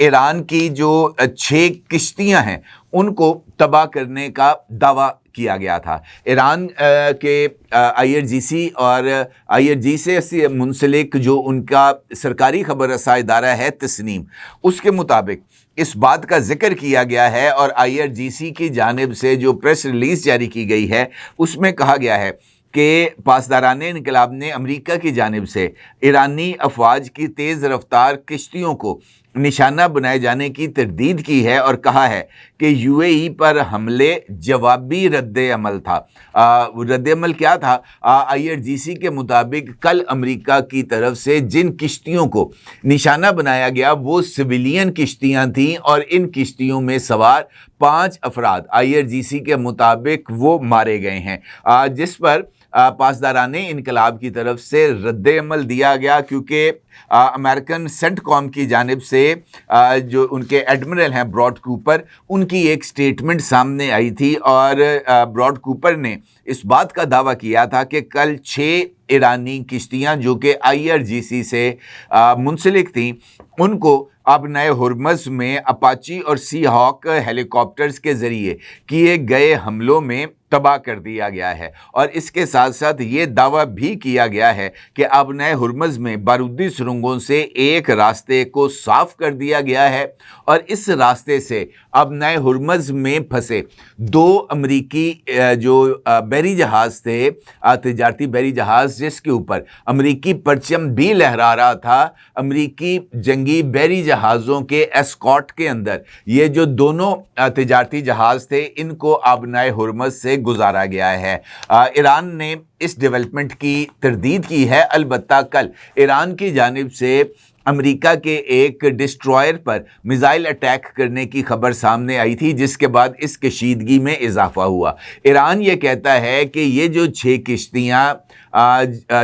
ایران کی جو 6 کشتیاں ہیں ان کو تباہ کرنے کا دعویٰ کیا گیا تھا۔ ایران کے IRGC اور IRGC سے منسلک جو ان کا سرکاری خبر رساں ادارہ ہے تسنیم، اس کے مطابق اس بات کا ذکر کیا گیا ہے اور IRGC کی جانب سے جو پریس ریلیز جاری کی گئی ہے اس میں کہا گیا ہے کہ پاسداران انقلاب نے امریکہ کی جانب سے ایرانی افواج کی تیز رفتار کشتیوں کو نشانہ بنائے جانے کی تردید کی ہے اور کہا ہے کہ UAE پر حملے جوابی رد عمل تھا۔ رد عمل کیا تھا؟ IRGC کے مطابق کل امریکہ کی طرف سے جن کشتیوں کو نشانہ بنایا گیا وہ سویلین کشتیاں تھیں اور ان کشتیوں میں سوار 5 افراد IRGC کے مطابق وہ مارے گئے ہیں، جس پر پاسداران انقلاب کی طرف سے رد عمل دیا گیا، کیونکہ امریکن سینٹ کام کی جانب سے جو ان کے ایڈمرل ہیں براڈ کوپر، ان کی ایک سٹیٹمنٹ سامنے آئی تھی اور براڈ کوپر نے اس بات کا دعویٰ کیا تھا کہ کل 6 ایرانی کشتیاں جو کہ IRGC سے منسلک تھیں ان کو آبنائے ہرمز میں اپاچی اور سی ہاک ہیلی کاپٹرز کے ذریعے کیے گئے حملوں میں تباہ کر دیا گیا ہے، اور اس کے ساتھ ساتھ یہ دعویٰ بھی کیا گیا ہے کہ آبنائے ہرمز میں بارودی سرنگوں سے ایک راستے کو صاف کر دیا گیا ہے اور اس راستے سے آبنائے ہرمز میں پھنسے 2 امریکی جو بحری جہاز تھے، تجارتی بحری جہاز جس کے اوپر امریکی پرچم بھی لہرا رہا تھا، امریکی جنگی بحری جہازوں کے ایسکارٹ کے اندر یہ جو دونوں تجارتی جہاز تھے ان کو آبنائے ہرمز سے گزارا گیا ہے۔ ایران نے اس ڈیولپمنٹ کی تردید کی ہے، البتہ کل ایران کی جانب سے امریکہ کے ایک ڈسٹرائر پر میزائل اٹیک کرنے کی خبر سامنے آئی تھی، جس کے بعد اس کشیدگی میں اضافہ ہوا۔ ایران یہ کہتا ہے کہ یہ جو 6 کشتیاں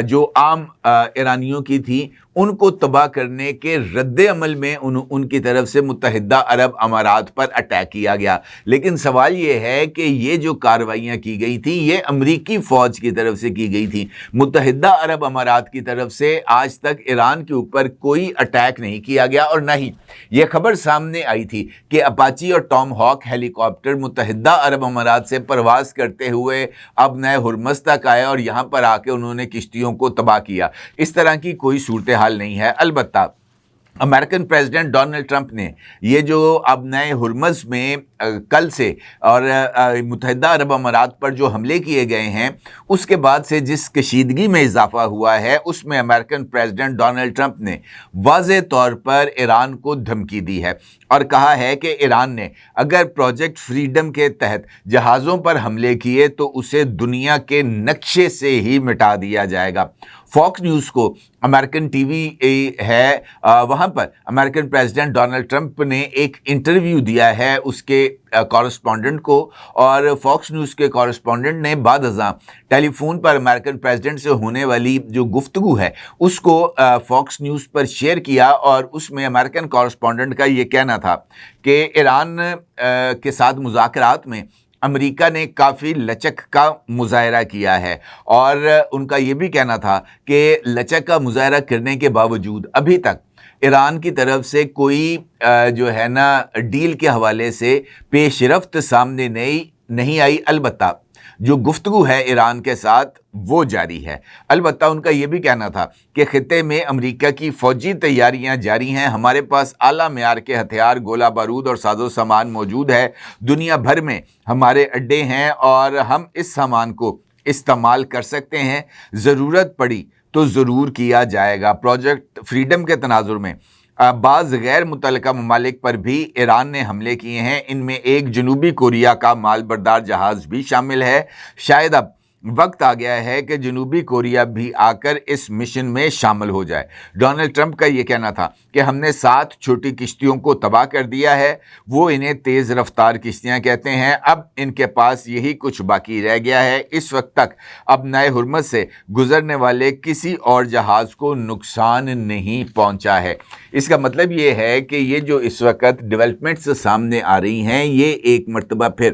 جو عام ایرانیوں کی تھیں ان کو تباہ کرنے کے رد عمل میں ان کی طرف سے متحدہ عرب امارات پر اٹیک کیا گیا، لیکن سوال یہ ہے کہ یہ جو کارروائیاں کی گئی تھیں یہ امریکی فوج کی طرف سے کی گئی تھیں، متحدہ عرب امارات کی طرف سے آج تک ایران کے اوپر کوئی اٹیک نہیں کیا گیا، اور نہ ہی یہ خبر سامنے آئی تھی کہ اپاچی اور ٹام ہاک ہیلی کاپٹر متحدہ عرب امارات سے پرواز کرتے ہوئے آبنائے ہرمز تک آئے اور یہاں پر آ کے انہوں نے کشتیوں کو تباہ کیا۔ اس طرح کی کوئی صورتحال نہیں ہے۔ البتہ امریکن پریزیڈنٹ ڈونلڈ ٹرمپ نے یہ جو آبنائے ہرمز میں کل سے اور متحدہ عرب امارات پر جو حملے کیے گئے ہیں اس کے بعد سے جس کشیدگی میں اضافہ ہوا ہے اس میں امریکن پریزیڈنٹ ڈونلڈ ٹرمپ نے واضح طور پر ایران کو دھمکی دی ہے اور کہا ہے کہ ایران نے اگر پروجیکٹ فریڈم کے تحت جہازوں پر حملے کیے تو اسے دنیا کے نقشے سے ہی مٹا دیا جائے گا۔ فاکس نیوز کو امریکن ٹی وی ہے، وہاں پر امریکن پریزیڈنٹ ڈونلڈ ٹرمپ نے ایک انٹرویو دیا ہے اس کے کورسپونڈنٹ کو، اور فاکس نیوز کے کورسپونڈنٹ نے بعد ازاں ٹیلی فون پر امریکن پریزیڈنٹ سے ہونے والی جو گفتگو ہے اس کو فاکس نیوز پر شیئر کیا، اور اس میں امریکن کورسپونڈنٹ کا یہ کہنا تھا کہ ایران کے ساتھ مذاکرات میں امریکہ نے کافی لچک کا مظاہرہ کیا ہے، اور ان کا یہ بھی کہنا تھا کہ لچک کا مظاہرہ کرنے کے باوجود ابھی تک ایران کی طرف سے کوئی جو ہے نا ڈیل کے حوالے سے پیش رفت سامنے نہیں آئی، البتہ جو گفتگو ہے ایران کے ساتھ وہ جاری ہے۔ البتہ ان کا یہ بھی کہنا تھا کہ خطے میں امریکہ کی فوجی تیاریاں جاری ہیں، ہمارے پاس اعلیٰ معیار کے ہتھیار، گولہ بارود اور ساز و سامان موجود ہے، دنیا بھر میں ہمارے اڈے ہیں اور ہم اس سامان کو استعمال کر سکتے ہیں، ضرورت پڑی تو ضرور کیا جائے گا۔ پروجیکٹ فریڈم کے تناظر میں بعض غیر متعلقہ ممالک پر بھی ایران نے حملے کیے ہیں، ان میں ایک جنوبی کوریا کا مال بردار جہاز بھی شامل ہے۔ شاید اب وقت آ گیا ہے کہ جنوبی کوریا بھی آ کر اس مشن میں شامل ہو جائے۔ ڈونلڈ ٹرمپ کا یہ کہنا تھا کہ ہم نے 7 چھوٹی کشتیوں کو تباہ کر دیا ہے، وہ انہیں تیز رفتار کشتیاں کہتے ہیں، اب ان کے پاس یہی کچھ باقی رہ گیا ہے۔ اس وقت تک آبنائے ہرمز سے گزرنے والے کسی اور جہاز کو نقصان نہیں پہنچا ہے۔ اس کا مطلب یہ ہے کہ یہ جو اس وقت ڈیولپمنٹس سامنے آ رہی ہیں یہ ایک مرتبہ پھر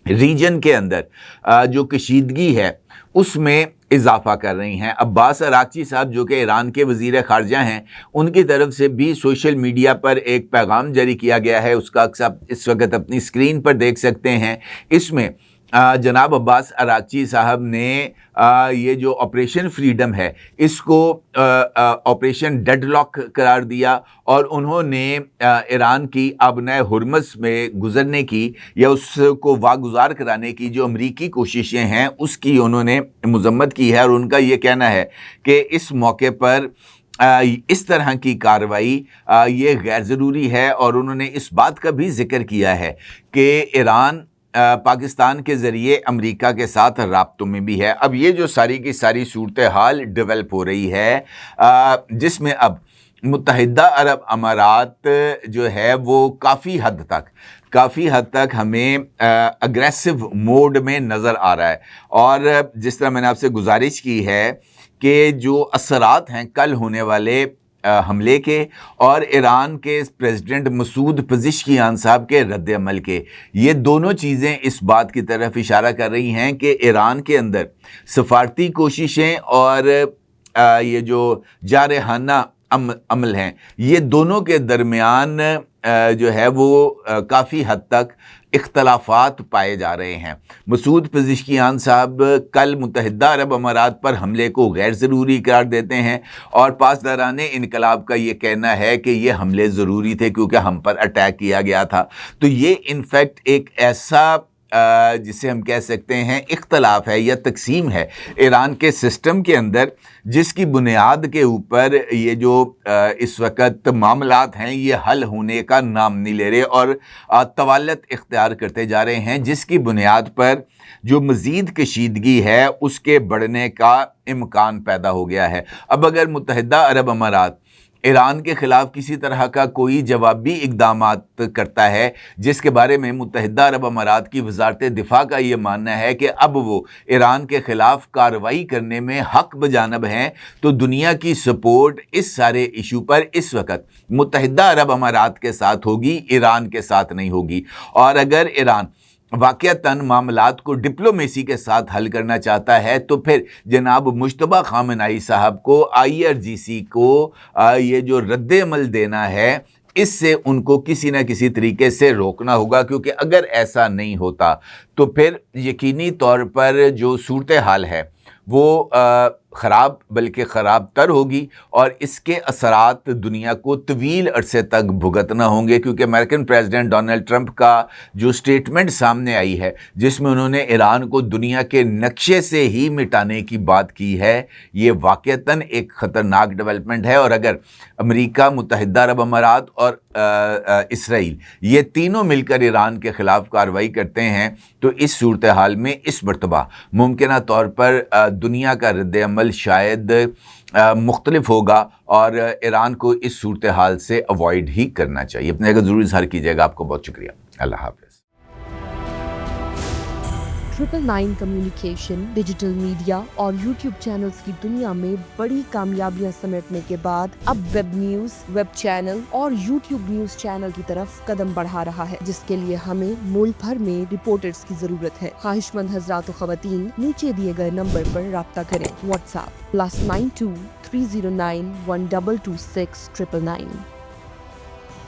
ریجن کے اندر جو کشیدگی ہے اس میں اضافہ کر رہی ہیں۔ عباس اراغچی صاحب جو کہ ایران کے وزیر خارجہ ہیں، ان کی طرف سے بھی سوشل میڈیا پر ایک پیغام جاری کیا گیا ہے، اس کا آپ اس وقت اپنی اسکرین پر دیکھ سکتے ہیں۔ اس میں جناب عباس اراغچی صاحب نے یہ جو آپریشن فریڈم ہے اس کو آپریشن ڈیڈ لاک قرار دیا، اور انہوں نے ایران کی آبنائے ہرمز میں گزرنے کی یا اس کو واگزار کرانے کی جو امریکی کوششیں ہیں اس کی انہوں نے مذمت کی ہے، اور ان کا یہ کہنا ہے کہ اس موقع پر اس طرح کی کارروائی یہ غیر ضروری ہے، اور انہوں نے اس بات کا بھی ذکر کیا ہے کہ ایران پاکستان کے ذریعے امریکہ کے ساتھ رابطوں میں بھی ہے۔ اب یہ جو ساری کی ساری صورتحال ڈیولپ ہو رہی ہے، جس میں اب متحدہ عرب امارات جو ہے وہ کافی حد تک ہمیں اگریسو موڈ میں نظر آ رہا ہے، اور جس طرح میں نے آپ سے گزارش کی ہے کہ جو اثرات ہیں کل ہونے والے حملے کے اور ایران کے پریزیڈنٹ مسعود پزشکیان صاحب کے رد عمل کے، یہ دونوں چیزیں اس بات کی طرف اشارہ کر رہی ہیں کہ ایران کے اندر سفارتی کوششیں اور یہ جو جارحانہ عمل ہیں، یہ دونوں کے درمیان جو ہے وہ کافی حد تک اختلافات پائے جا رہے ہیں۔ مسعود پزشکیان صاحب کل متحدہ عرب امارات پر حملے کو غیر ضروری قرار دیتے ہیں، اور پاسداران انقلاب کا یہ کہنا ہے کہ یہ حملے ضروری تھے کیونکہ ہم پر اٹیک کیا گیا تھا۔ تو یہ انفیکٹ ایک ایسا جسے ہم کہہ سکتے ہیں اختلاف ہے یا تقسیم ہے ایران کے سسٹم کے اندر، جس کی بنیاد کے اوپر یہ جو اس وقت معاملات ہیں یہ حل ہونے کا نام نہیں لے رہے اور طوالت اختیار کرتے جا رہے ہیں، جس کی بنیاد پر جو مزید کشیدگی ہے اس کے بڑھنے کا امکان پیدا ہو گیا ہے۔ اب اگر متحدہ عرب امارات ایران کے خلاف کسی طرح کا کوئی جوابی اقدامات کرتا ہے، جس کے بارے میں متحدہ عرب امارات کی وزارت دفاع کا یہ ماننا ہے کہ اب وہ ایران کے خلاف کارروائی کرنے میں حق بجانب ہیں، تو دنیا کی سپورٹ اس سارے ایشو پر اس وقت متحدہ عرب امارات کے ساتھ ہوگی، ایران کے ساتھ نہیں ہوگی۔ اور اگر ایران واقعتاً معاملات کو ڈپلومیسی کے ساتھ حل کرنا چاہتا ہے تو پھر جناب مجتبیٰ خامنہئی صاحب کو IRGC کو یہ جو رد عمل دینا ہے اس سے ان کو کسی نہ کسی طریقے سے روکنا ہوگا، کیونکہ اگر ایسا نہیں ہوتا تو پھر یقینی طور پر جو صورتحال ہے وہ خراب بلکہ خراب تر ہوگی، اور اس کے اثرات دنیا کو طویل عرصے تک بھگتنا ہوں گے، کیونکہ امریکن پریزیڈنٹ ڈونلڈ ٹرمپ کا جو سٹیٹمنٹ سامنے آئی ہے جس میں انہوں نے ایران کو دنیا کے نقشے سے ہی مٹانے کی بات کی ہے، یہ واقعتاً ایک خطرناک ڈیولپمنٹ ہے۔ اور اگر امریکہ، متحدہ عرب امارات اور اسرائیل یہ تینوں مل کر ایران کے خلاف کارروائی کرتے ہیں تو اس صورتحال میں اس مرتبہ ممکنہ طور پر دنیا کا رد عمل شاید مختلف ہوگا، اور ایران کو اس صورتحال سے اوائڈ ہی کرنا چاہیے۔ اپنے کا ضرور اظہار کیجیے گا۔ آپ کو بہت شکریہ۔ اللہ حافظ۔ 999 کمیونیکیشن، ڈیجیٹل میڈیا اور یوٹیوب چینلز کی دنیا میں بڑی کامیابیاں سمیٹنے کے بعد اب ویب نیوز، ویب چینل اور یوٹیوب نیوز چینل کی طرف قدم بڑھا رہا ہے، جس کے لیے ہمیں ملک بھر میں رپورٹرز کی ضرورت ہے۔ خواہش مند حضرات و خواتین نیچے دیے گئے نمبر پر رابطہ کریں۔ What's app +92 309 1226 999